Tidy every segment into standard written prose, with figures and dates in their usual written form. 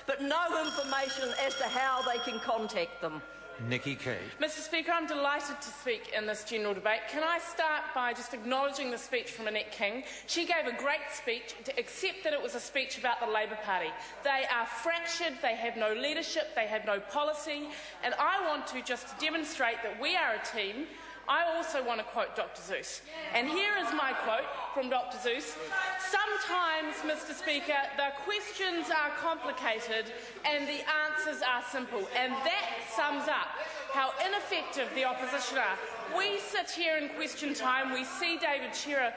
but no information as to how they can contact them. Nikki Kay. Mr Speaker, I'm delighted to speak in this general debate. Can I start by just acknowledging the speech from Annette King? She gave a great speech, except that it was a speech about the Labour Party. They are fractured, they have no leadership, they have no policy, and I want to just demonstrate that we are a team. I also want to quote Dr Seuss. And here is my quote from Dr Seuss. Sometimes, Mr Speaker, the questions are complicated and the answers are simple. And that sums up how ineffective the opposition are. We sit here in question time, we see David Shearer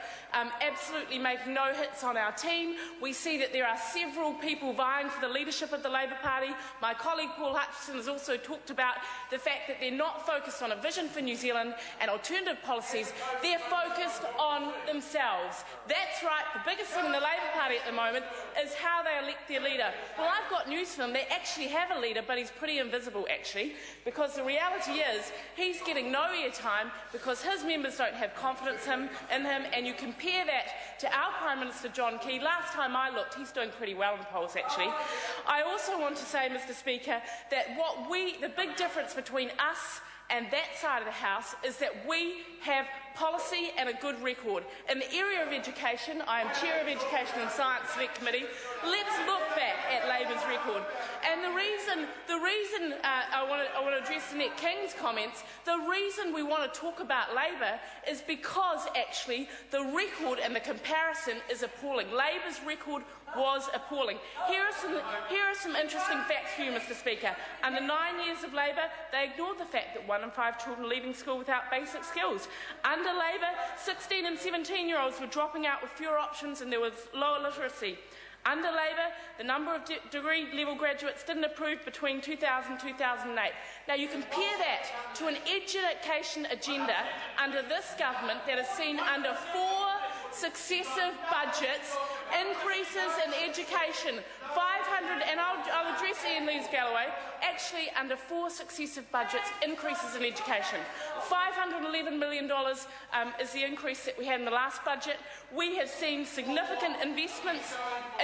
absolutely making no hits on our team. We see that there are several people vying for the leadership of the Labour Party. My colleague Paul Hutchinson has also talked about the fact that they're not focused on a vision for New Zealand and alternative policies. They're focused on themselves. That's right, the biggest thing in the Labour Party at the moment is how they elect their leader. Well, I've got news for them. They actually have a leader, but he's pretty invisible, actually, because the reality is he's getting no airtime because his members don't have confidence in him, and you compare that to our Prime Minister John Key. Last time I looked, he's doing pretty well in the polls, actually. I also want to say, Mr Speaker, that the big difference between us and that side of the House is that we have policy and a good record. In the area of education, I am Chair of Education and Science Select Committee. Let's look back at Labour's record. And the reason I want to address Annette King's comments, the reason we want to talk about Labour is because actually the record and the comparison is appalling. Labour's record was appalling. Here are some interesting facts for you, Mr Speaker. Under 9 years of Labour, they ignored the fact that 1 in 5 children leaving school without basic skills. Under Labour, 16 and 17-year-olds were dropping out with fewer options and there was lower literacy. Under Labour, the number of degree-level graduates didn't improve between 2000 and 2008. Now, you compare that to an education agenda under this government that has seen under 4 successive budgets increases in education. 500, and I'll address Ian Lees-Galloway, actually under 4 successive budgets, increases in education. $511 million is the increase that we had in the last budget. We have seen significant investments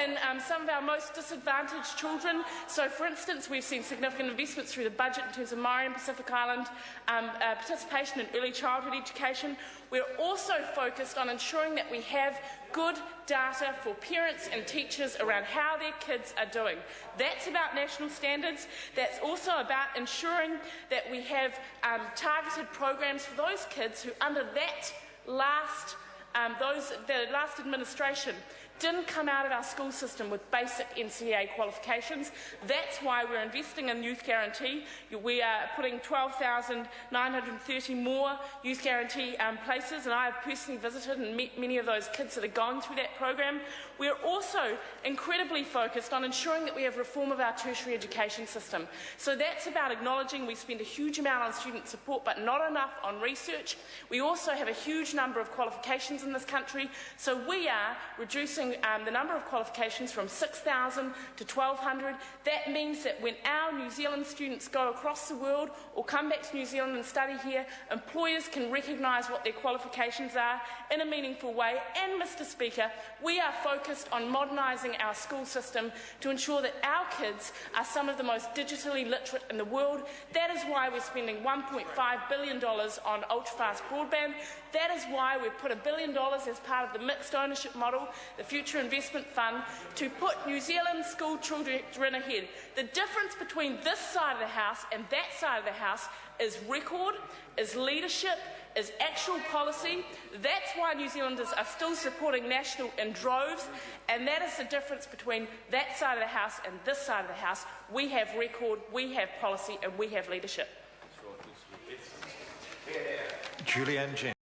in some of our most disadvantaged children. So, for instance, we've seen significant investments through the budget in terms of Maori and Pacific Island participation in early childhood education. We're also focused on ensuring that we have good data for parents and teachers around how their kids are doing. That's about national standards. That's also about ensuring that we have targeted programs for those kids who, under that last administration, didn't come out of our school system with basic NCEA qualifications. That's why we're investing in Youth Guarantee. We are putting 12,930 more Youth Guarantee places, and I have personally visited and met many of those kids that are going through that program. We are also incredibly focused on ensuring that we have reform of our tertiary education system. So that's about acknowledging we spend a huge amount on student support, but not enough on research. We also have a huge number of qualifications in this country, so we are reducing the number of qualifications from 6,000 to 1,200. That means that when our New Zealand students go across the world or come back to New Zealand and study here, employers can recognise what their qualifications are in a meaningful way. And, Mr Speaker, we are focused on modernising our school system to ensure that our kids are some of the most digitally literate in the world. That is why we're spending $1.5 billion on ultra-fast broadband. That is why we've put $1 billion as part of the mixed ownership model, the Future Investment Fund, to put New Zealand school children ahead. The difference between this side of the House and that side of the House is record, is leadership, is actual policy. That's why New Zealanders are still supporting National in droves, and that is the difference between that side of the House and this side of the House. We have record, we have policy, and we have leadership. Julianne James.